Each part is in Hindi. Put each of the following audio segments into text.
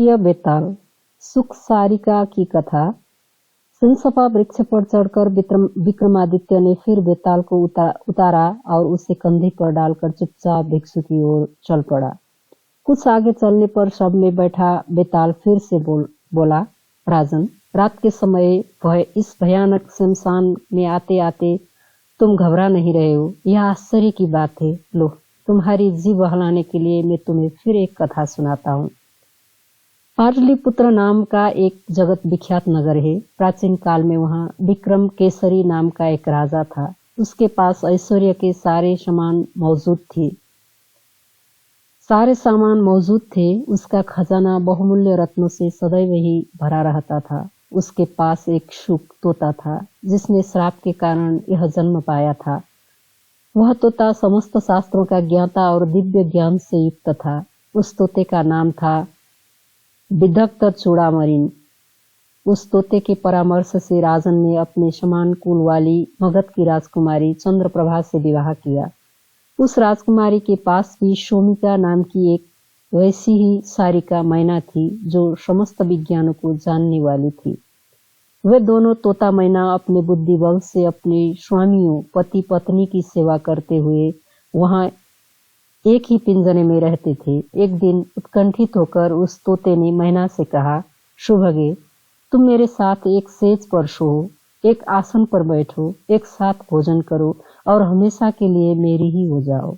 राजकीय बेताल। सुख सारिका की कथा। सिंसपा वृक्ष पर चढ़कर विक्रमादित्य ने फिर बेताल को उतारा और उसे कंधे पर डालकर चुपचाप भिक्षु की ओर चल पड़ा। कुछ आगे चलने पर शव में बैठा बेताल फिर से बोला, राजन, रात के समय इस भयानक शमशान में आते आते तुम घबरा नहीं रहे हो, यह आश्चर्य की बात है। लो, तुम्हारी जी बहलाने के लिए मैं तुम्हें फिर एक कथा सुनाता हूँ। पाटलिपुत्र नाम का एक जगत विख्यात नगर है। प्राचीन काल में वहाँ विक्रम केसरी नाम का एक राजा था। उसके पास ऐश्वर्य के सारे सामान मौजूद थे। उसका खजाना बहुमूल्य रत्नों से सदैव ही भरा रहता था। उसके पास एक शुक तोता था जिसने श्राप के कारण यह जन्म पाया था। वह तोता समस्त शास्त्रों का ज्ञाता और दिव्य ज्ञान से युक्त था। उस तोते का नाम था विदग्ध चूड़ामणि। उस तोते के परामर्श से राजन ने अपने समान कुल वाली मगध की राजकुमारी चंद्रप्रभा से विवाह किया। उस राजकुमारी के पास भी सोमिका नाम की एक वैसी ही सारिका मैना थी जो समस्त विज्ञानों को जानने वाली थी। वे दोनों तोता मैना अपने बुद्धि बल से अपने स्वामियों पति पत्नी की सेवा करते हुए वहां एक ही पिंजरे में रहते थे। एक दिन उत्कंठित होकर उस तोते ने मैना से कहा, शुभगे, तुम मेरे साथ एक सेज पर सो, एक आसन पर बैठो, एक साथ भोजन करो और हमेशा के लिए मेरी ही हो जाओ।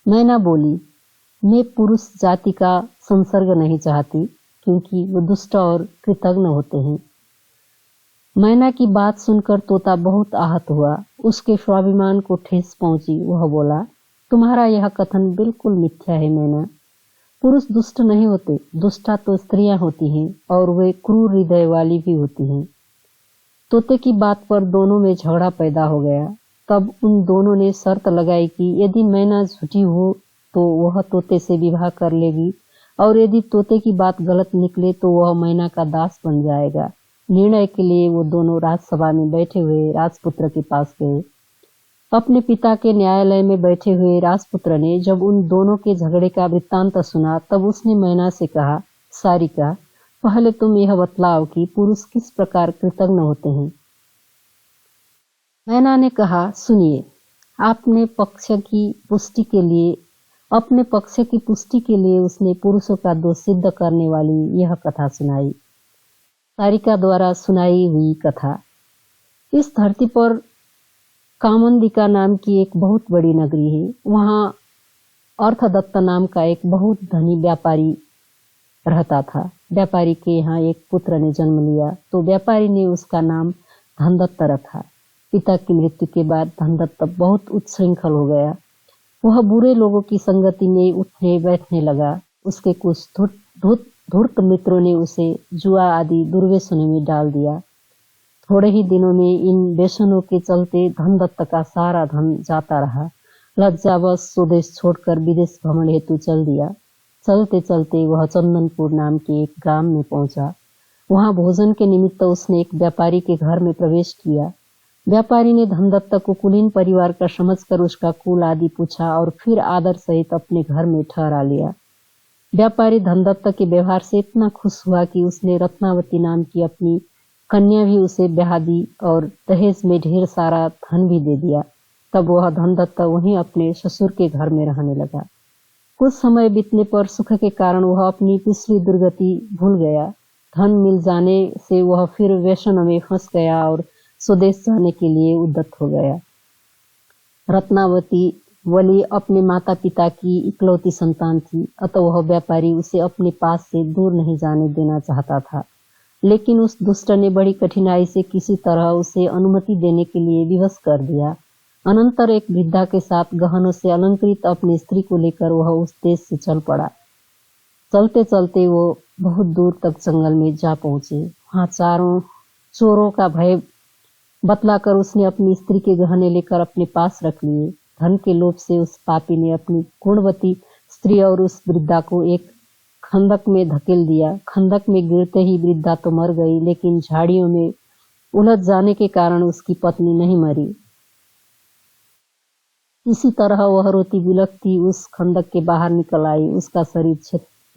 मैना बोली, मैं पुरुष जाति का संसर्ग नहीं चाहती क्योंकि वो दुष्ट और कृतज्ञ होते हैं। मैना की बात सुनकर तोता बहुत आहत हुआ। उसके स्वाभिमान को ठेस पहुंची। वह बोला, तुम्हारा यह कथन बिल्कुल मिथ्या है मैना। पुरुष दुष्ट नहीं होते, दुष्टा तो स्त्रियां होती हैं और वे क्रूर हृदय वाली भी होती हैं। तोते की बात पर दोनों में झगड़ा पैदा हो गया। तब उन दोनों ने शर्त लगाई कि यदि मैना झूठी हो तो वह तोते से विवाह कर लेगी और यदि तोते की बात गलत निकले तो वह मैना का दास बन जाएगा। निर्णय के लिए वो दोनों राजसभा में बैठे हुए राजपुत्र के पास गए। अपने पिता के न्यायालय में बैठे हुए राजपुत्र ने जब उन दोनों के झगड़े का वृत्तांत सुना तब उसने मैना से कहा, सारिका, पहले तुम यह बतलाओ कि पुरुष किस प्रकार कृतज्ञ होते हैं। मैना ने कहा, सुनिए, अपने पक्ष की पुष्टि के लिए उसने पुरुषों का दोष सिद्ध करने वाली यह कथा सुनाई। सारिका द्वारा सुनाई हुई कथा। इस धरती पर कामंदिका नाम की एक बहुत बड़ी नगरी है। वहाँ अर्थदत्त नाम का एक बहुत धनी व्यापारी रहता था। व्यापारी के यहाँ एक पुत्र ने जन्म लिया तो व्यापारी ने उसका नाम धनदत्त रखा। पिता की मृत्यु के बाद धनदत्त बहुत उच्छृंखल हो गया। वह बुरे लोगों की संगति में उठने बैठने लगा। उसके कुछ धूर्त मित्रों ने उसे जुआ आदि दुर्व्यसनों में डाल दिया। थोड़े ही दिनों में इन व्यसनों के चलते धनदत्त का सारा धन जाता रहा। लज्जावश स्वदेश छोड़कर विदेश भ्रमण हेतु चल दिया। चलते चलते वह चंदनपुर नाम के एक ग्राम में पहुंचा। वहां भोजन के निमित्त उसने एक व्यापारी के घर में प्रवेश किया। व्यापारी ने धनदत्त को कुलीन परिवार का समझकर उसका कुल आदि पूछा और फिर आदर सहित अपने घर में ठहरा लिया। व्यापारी धनदत्त के व्यवहार से इतना खुश हुआ कि उसने रत्नावती नाम की अपनी कन्या भी उसे ब्याह दी और दहेज में ढेर सारा धन भी दे दिया। तब वह धनदत्त वहीं अपने ससुर के घर में रहने लगा। कुछ समय बीतने पर सुख के कारण वह अपनी पिछली दुर्गति भूल गया। धन मिल जाने से वह फिर व्यसन में फंस गया और स्वदेश जाने के लिए उद्यत हो गया। रत्नावती वली अपने माता पिता की इकलौती संतान थी, अतः वह व्यापारी उसे अपने पास से दूर नहीं जाने देना चाहता था। लेकिन उस दुष्ट ने बड़ी कठिनाई से किसी तरह उसे अनुमति देने के लिए विवश कर दिया। अनंतर एक वृद्धा के साथ गहनों से अलंकृत अपनी स्त्री को लेकर वह उस देश से चल पड़ा। चलते चलते वो बहुत दूर तक जंगल में जा पहुंचे। वहां चारों चोरों का भय बतलाकर उसने अपनी स्त्री के गहने लेकर अपने पास रख लिए। धन के लोभ से उस पापी ने अपनी गुणवती स्त्री और उस वृद्धा को एक खंदक में धकेल दिया। खंदक में गिरते ही वृद्धा तो मर गई, लेकिन झाड़ियों में उलझ जाने के कारण उसकी पत्नी नहीं मरी। इसी तरह वह रोती बिलखती उस खंदक के बाहर निकल आई। उसका शरीर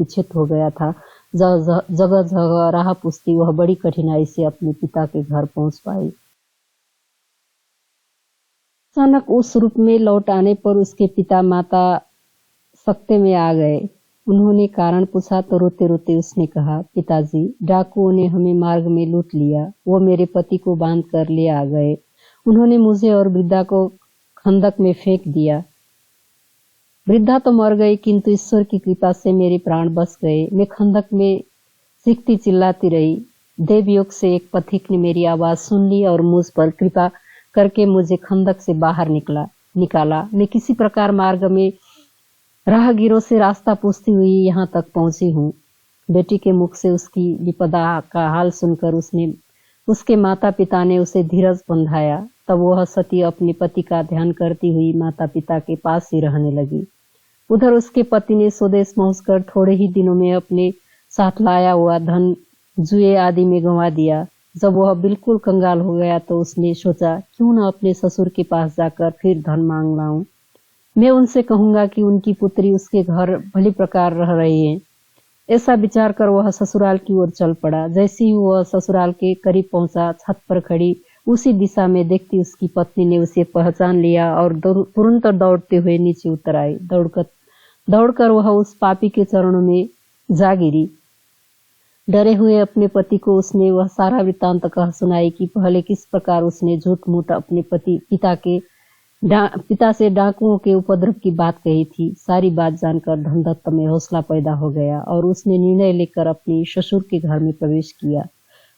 विक्षिप्त हो गया था। जगह जगह राह पूछती वह बड़ी कठिनाई से अपने पिता के घर पहुंच पाई। अचानक उस रूप में लौट आने पर उसके पिता माता सकते में आ गए। उन्होंने कारण पूछा तो रोते रोते उसने कहा, पिताजी, डाकुओं ने हमें मार्ग में लूट लिया। वो मेरे पति को बांध कर ले आ गए। उन्होंने मुझे और वृद्धा को खंदक में फेंक दिया। वृद्धा तो मर गई, किंतु ईश्वर की कृपा से मेरे प्राण बच गए। मैं खंदक में चीखती चिल्लाती रही। देवयोग से एक पथिक ने मेरी आवाज सुन ली और मुझ पर कृपा करके मुझे खंदक से बाहर निकाला। मैं किसी प्रकार मार्ग में राहगीरों से रास्ता पूछती हुई यहाँ तक पहुंची हूँ। बेटी के मुख से उसकी विपदा का हाल सुनकर उसके माता पिता ने उसे धीरज बंधाया। तब वह सती अपने पति का ध्यान करती हुई माता पिता के पास ही रहने लगी। उधर उसके पति ने स्वदेश पहुंचकर थोड़े ही दिनों में अपने साथ लाया हुआ धन जुए आदि में गंवा दिया। जब वह बिल्कुल कंगाल हो गया तो उसने सोचा, क्यों न अपने ससुर के पास जाकर फिर धन मांग लाऊं। मैं उनसे कहूंगा कि उनकी पुत्री उसके घर भली प्रकार रह रही है। ऐसा विचार कर वह ससुराल की ओर चल पड़ा। जैसे ही वह ससुराल के करीब पहुंचा, छत पर खड़ी उसी दिशा में देखती उसकी पत्नी ने उसे पहचान लिया और तुरंत दौड़ते हुए नीचे उतर आई। दौड़कर वह उस पापी के चरणों में जा गिरी। डरे हुए अपने पति को उसने वह सारा वृत्तांत कह सुनाई कि पहले किस प्रकार उसने झूठ मूठ अपने पिता से डाकुओं के उपद्रव की बात कही थी। सारी बात जानकर धनदत्त में हौसला पैदा हो गया और उसने निर्णय लेकर अपने ससुर के घर में प्रवेश किया।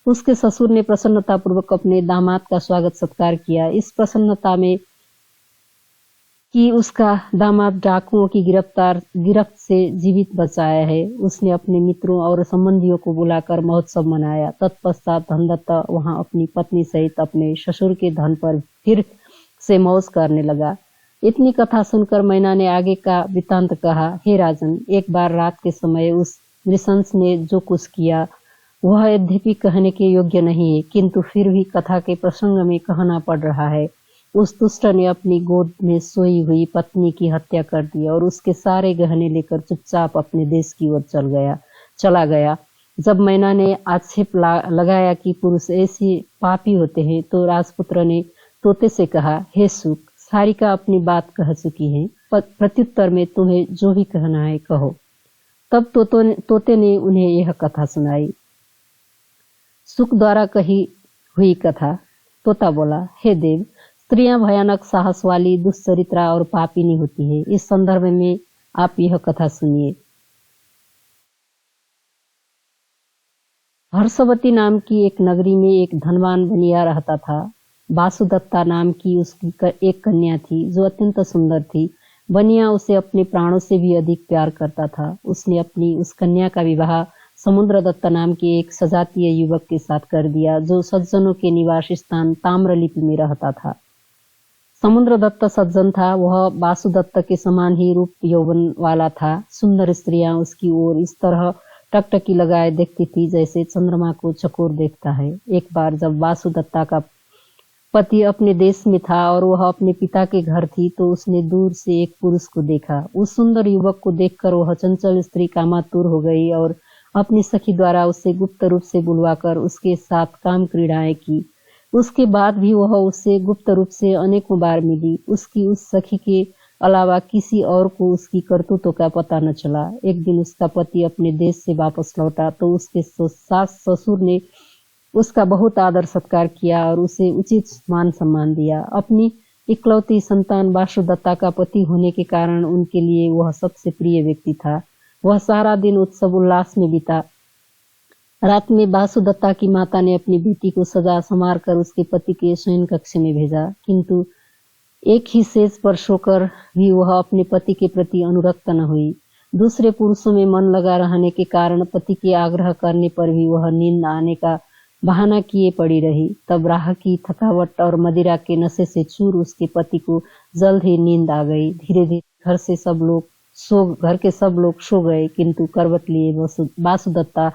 उसके ससुर ने प्रसन्नतापूर्वक अपने दामाद का स्वागत सत्कार किया। इस प्रसन्नता में कि उसका दामाद डाकुओं की गिरफ्त से जीवित बचाया है, उसने अपने मित्रों और संबंधियों को बुलाकर महोत्सव मनाया। तत्पश्चात धनदत्त वहां अपनी पत्नी सहित अपने ससुर के धन पर फिर से मौज करने लगा। इतनी कथा सुनकर मैना ने आगे का वृत्तांत कहा। हे राजन, एक बार रात के समय उस नृशंस ने जो कुछ किया वह यद्यपि कहने के योग्य नहीं है, किंतु फिर भी कथा के प्रसंग में कहना पड़ रहा है। उस दुष्ट ने अपनी गोद में सोई हुई पत्नी की हत्या कर दी और उसके सारे गहने लेकर चुपचाप अपने देश की ओर चला गया। जब मैना ने आक्षेप लगाया कि पुरुष ऐसे पापी होते हैं, तो राजपुत्र ने तोते से कहा, हे सुख, सारिका अपनी बात कह चुकी है, प्रत्युत्तर में तुम्हें जो भी कहना है कहो। तब तोते ने उन्हें यह कथा सुनाई। सुख द्वारा कही हुई कथा। तोता बोला, हे देव, स्त्रियां भयानक साहस वाली, दुष्चरित्रा और पापिनी होती है। इस संदर्भ में आप यह कथा सुनिए। हर्षवती नाम की एक नगरी में एक धनवान बनिया रहता था। वासुदत्ता नाम की उसकी एक कन्या थी जो अत्यंत सुंदर थी। बनिया उसे अपने प्राणों से भी अधिक प्यार करता था। उसने अपनी उस कन्या का विवाह समुद्रदत्त नाम के एक सजातीय युवक के साथ कर दिया, जो सज्जनों के निवास स्थान ताम्रलिपि में रहता था। समुद्रदत्त सज्जन था। वह वासुदत्त के समान ही रूप यौवन वाला था। सुंदर स्त्रियां उसकी ओर इस तरह टकटकी लगाए देखती थी जैसे चंद्रमा को चकोर देखता है। एक बार जब वासुदत्ता का पति अपने देश में था और वह अपने पिता के घर थी, तो उसने दूर से एक पुरुष को देखा। उस सुंदर युवक को देखकर वह चंचल स्त्री कामातुर हो गई और अपनी सखी द्वारा उसे गुप्त रूप से बुलवाकर उसके साथ काम क्रीड़ाएं की। उसके बाद भी वह उससे गुप्त रूप से अनेकों बार मिली। उसकी उस सखी के अलावा किसी और को उसकी करतूतों का पता न चला। एक दिन उसका पति अपने देश से वापस लौटा तो उसके सास ससुर ने उसका बहुत आदर सत्कार किया और उसे उचित मान सम्मान दिया। अपनी इकलौती संतान वासुदत्ता का पति होने के कारण उनके लिए वह सबसे प्रिय व्यक्ति था। वह सारा दिन उत्सव उल्लास में बीता। रात में वासुदत्ता की माता ने अपनी बेटी को सजा संवार कर उसके पति के शयन कक्ष में भेजा, किंतु एक ही सेज पर सोकर भी वह अपने पति के प्रति अनुरक्त न हुई। दूसरे पुरुषों में मन लगा रहने के कारण पति के आग्रह करने पर भी वह नींद आने का बहाना किए पड़ी रही। तब राह की थकावट और मदिरा के नशे से चूर उसके पति को जल्द ही नींद आ गई। धीरे धीरे घर के सब लोग सो गए, किंतु करवट लिए वासुदत्ता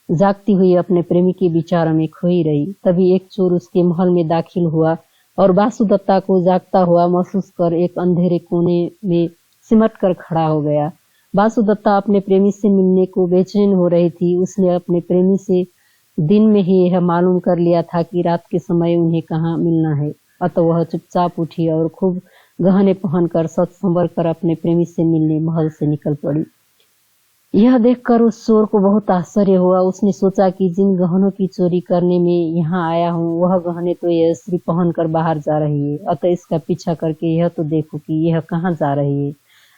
जागती हुई अपने प्रेमी के विचारों में खोई रही। तभी एक चोर उसके महल में दाखिल हुआ और वासुदत्ता को जागता हुआ महसूस कर एक अंधेरे कोने में सिमट कर खड़ा हो गया। वासुदत्ता अपने प्रेमी से मिलने को बेचैन हो रही थी। उसने अपने प्रेमी से दिन में ही यह मालूम कर लिया था कि रात के समय उन्हें कहाँ मिलना है। अतः वह चुपचाप उठी और खूब गहने पहनकर सच संवर कर अपने प्रेमी से मिलने महल से निकल पड़ी। यह देखकर उस चोर को बहुत आश्चर्य हुआ। उसने सोचा कि जिन गहनों की चोरी करने में यहाँ आया हूँ वह गहने तो यह स्त्री पहनकर बाहर जा रही है, अतः इसका पीछा करके यह तो देखो कि यह कहाँ जा रही है।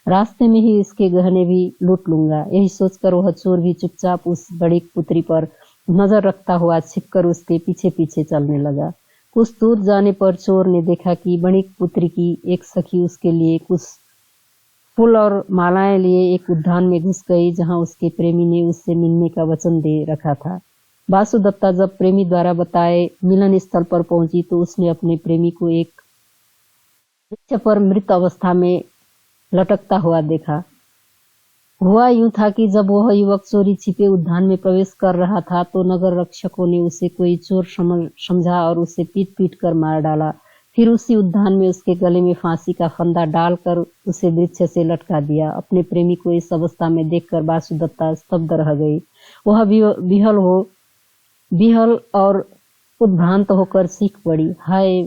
रास्ते में ही इसके गहने भी लूट लूंगा। यही सोचकर वह चोर भी चुपचाप उस बड़ी पुत्री पर नजर रखता हुआ छिपकर उसके पीछे पीछे चलने लगा। कुछ दूर जाने पर चोर ने देखा कि बड़ी पुत्री की एक सखी उसके लिए कुछ फूल और मालाएं लिए एक उद्यान में घुस गई, जहां उसके प्रेमी ने उससे मिलने का वचन दे रखा था। वासुदत्ता जब प्रेमी द्वारा बताए मिलन स्थल पर पहुंची तो उसने अपने प्रेमी को एक वृक्ष पर मृत अवस्था में लटकता हुआ देखा। हुआ यूं था कि जब वह युवक चोरी छिपे उद्यान में प्रवेश कर रहा था तो नगर रक्षकों ने उसे कोई चोर समझा और उसे पीट पीट कर मार डाला। फिर उसी उद्यान में उसके गले में फांसी का फंदा डालकर उसे वृक्ष से लटका दिया। अपने प्रेमी को इस अवस्था में देखकर वासुदत्ता स्तब्ध रह गई। वह विहल और उद्भ्रांत होकर चीख पड़ी, हाय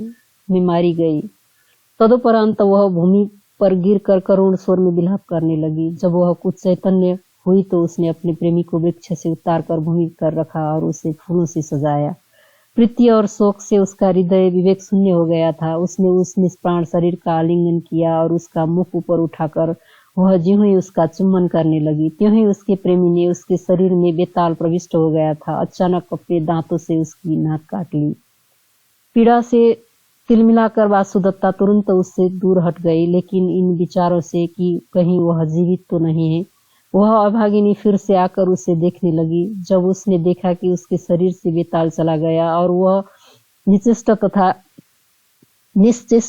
मैं मारी गई। तदुपरांत वह भूमि पर गिरकर करुण स्वर में विलाप करने लगी। जब वह कुछ चैतन्य हुई तो उसने अपने प्रेमी को वृक्ष से उतारकर भूमि पर रखा और उसे फूलों से सजाया। प्रीति और शोक से उसका हृदय विवेक शून्य हो गया था। उसने उस निष्प्राण शरीर का आलिंगन किया और उसका मुख ऊपर उठाकर वह ज्यों ही उसका चुम्बन करने लगी त्यों ही उसके प्रेमी ने उसके शरीर में बेताल प्रविष्ट हो गया था। अचानक अपने दांतों से उसकी नाक काट ली। पीड़ा से तिलमिलाकर वासुदत्ता तुरंत उससे दूर हट गई, लेकिन इन विचारों से कि कहीं वह जीवित तो नहीं है, वह अभागिनी फिर से आकर उसे देखने लगी। जब उसने देखा कि उसके शरीर से बेताल चला गया और वह निश्चेष्ट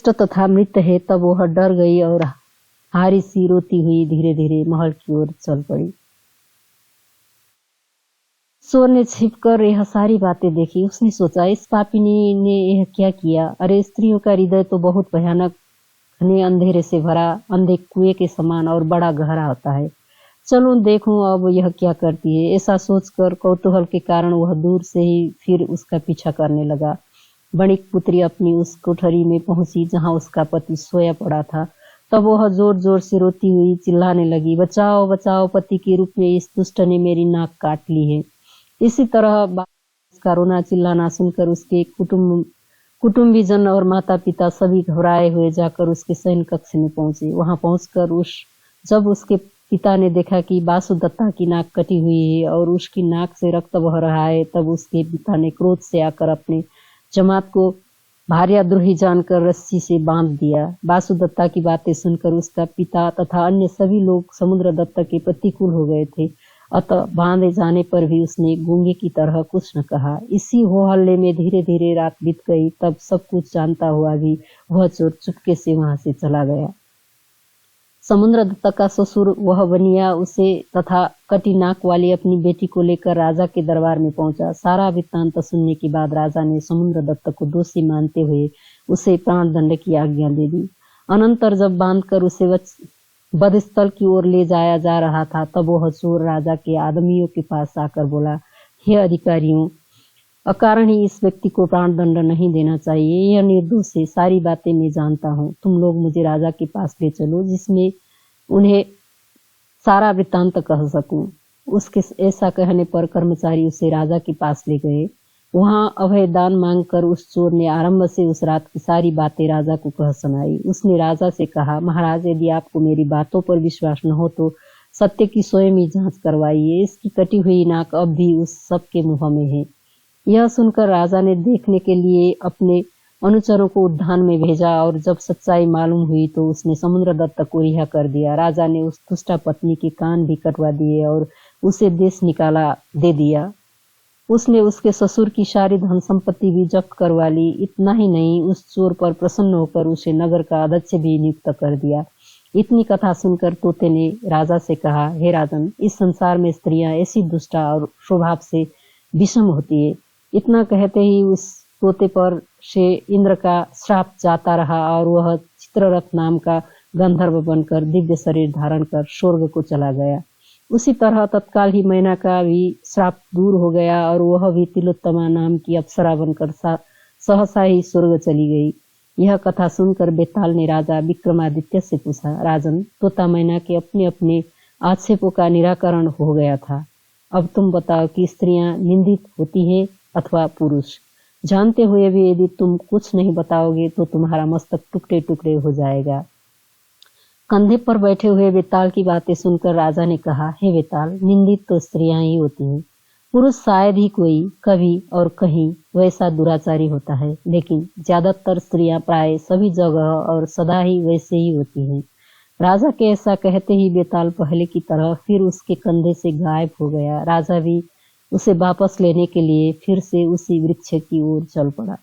तथा मृत है, तब वह डर गई और हारी सी रोती हुई धीरे धीरे महल की ओर चल पड़ी। चोर ने छिपकर यह सारी बातें देखी। उसने सोचा, इस पापिनी ने यह क्या किया? अरे स्त्रियों का हृदय तो बहुत भयानक, घने अंधेरे से भरा, अंधे कुएं के समान और बड़ा गहरा होता है। चलो देखूं अब यह क्या करती है। ऐसा सोचकर कौतूहल के कारण वह दूर से ही फिर उसका पीछा करने लगा। बणिक पुत्री अपनी उस कोठरी में पहुंची जहां उसका पति सोया पड़ा था। तब वह जोर जोर से रोती हुई चिल्लाने लगी, बचाओ बचाओ, पति के रूप में इस दुष्ट ने मेरी नाक काट ली है। इसी तरह उसका रोना चिल्लाना सुनकर उसके कुटुंबीजन और माता पिता सभी घबराए हुए जाकर उसके शयन कक्ष में पहुंचे। वहां पहुंचकर जब उसके पिता ने देखा कि वासुदत्ता की नाक कटी हुई है और उसकी नाक से रक्त बह रहा है, तब उसके पिता ने क्रोध से आकर अपने जमात को भार्याद्रोही जानकर रस्सी से बांध दिया। वासुदत्ता की बातें सुनकर उसका पिता तथा अन्य सभी लोग समुद्रदत्त के प्रतिकूल हो गए थे। अतः बांधे जाने पर भी उसने गूंगे की तरह कुछ न कहा। इसी हो हल्ले में धीरे धीरे रात बीत गई। तब सब कुछ जानता हुआ भी वह चोर चुपके से वहां से चला गया। समुद्रदत्त का ससुर वह बनिया उसे तथा कटी नाक वाली अपनी बेटी को लेकर राजा के दरबार में पहुंचा। सारा वृत्तांत सुनने के बाद राजा ने समुद्रदत्त को दोषी मानते हुए उसे प्राण दंड की आज्ञा दे दी। अनंतर जब बांधकर उसे वधस्थल की ओर ले जाया जा रहा था, तब वह चोर राजा के आदमियों के पास आकर बोला, हे अधिकारियों, अकारण ही इस व्यक्ति को प्राण दंड नहीं देना चाहिए। यह निर्दोष है। सारी बातें मैं जानता हूँ। तुम लोग मुझे राजा के पास ले चलो, जिसमें उन्हें सारा वृत्तांत कह सकूं। उसके ऐसा कहने पर कर्मचारी उसे राजा के पास ले गए। वहां अभय दान मांगकर उस चोर ने आरंभ से उस रात की सारी बातें राजा को कह सुनाई। उसने राजा से कहा, महाराज, यदि आपको मेरी बातों पर विश्वास न हो तो सत्य की स्वयं ही जांच करवाइए। इसकी कटी हुई नाक अब भी उस सबके मुंह में है। यह सुनकर राजा ने देखने के लिए अपने अनुचरों को उद्यान में भेजा और जब सच्चाई मालूम हुई तो उसने समुद्रदत्त को रिहा कर दिया। राजा ने उस दुष्टा पत्नी के कान भी कटवा दिए और उसे देश निकाला दे दिया। उसने उसके ससुर की सारी धन संपत्ति भी जब्त करवा ली। इतना ही नहीं, उस चोर पर प्रसन्न होकर उसे नगर का अध्यक्ष भी नियुक्त कर दिया। इतनी कथा सुनकर तोते ने राजा से कहा, हे राजन, इस संसार में स्त्रियां ऐसी दुष्टा और स्वभाव से विषम होती है। इतना कहते ही उस तोते पर से इंद्र का श्राप जाता रहा और वह चित्ररथ नाम का गंधर्व बनकर दिव्य शरीर धारण कर स्वर्ग को चला गया। उसी तरह तत्काल ही मैना का भी श्राप दूर हो गया और वह भी तिलोत्तमा नाम की अप्सरा बनकर सहसा ही स्वर्ग चली गई। यह कथा सुनकर बेताल ने राजा विक्रमादित्य से पूछा, राजन, तोता मैना के अपने अपने आक्षेपों का निराकरण हो गया था। अब तुम बताओ कि स्त्रियां निंदित होती हैं अथवा पुरुष? जानते हुए भी यदि तुम कुछ नहीं बताओगे तो तुम्हारा मस्तक टुकड़े टुकड़े हो जाएगा। कंधे पर बैठे हुए बेताल की बातें सुनकर राजा ने कहा, हे बेताल, निंदित तो स्त्रियां ही होती हैं। पुरुष शायद ही कोई कभी और कहीं वैसा दुराचारी होता है, लेकिन ज्यादातर स्त्रियां प्राय सभी जगह और सदा ही वैसे ही होती हैं। राजा के ऐसा कहते ही बेताल पहले की तरह फिर उसके कंधे से गायब हो गया। राजा भी उसे वापस लेने के लिए फिर से उसी वृक्ष की ओर चल पड़ा।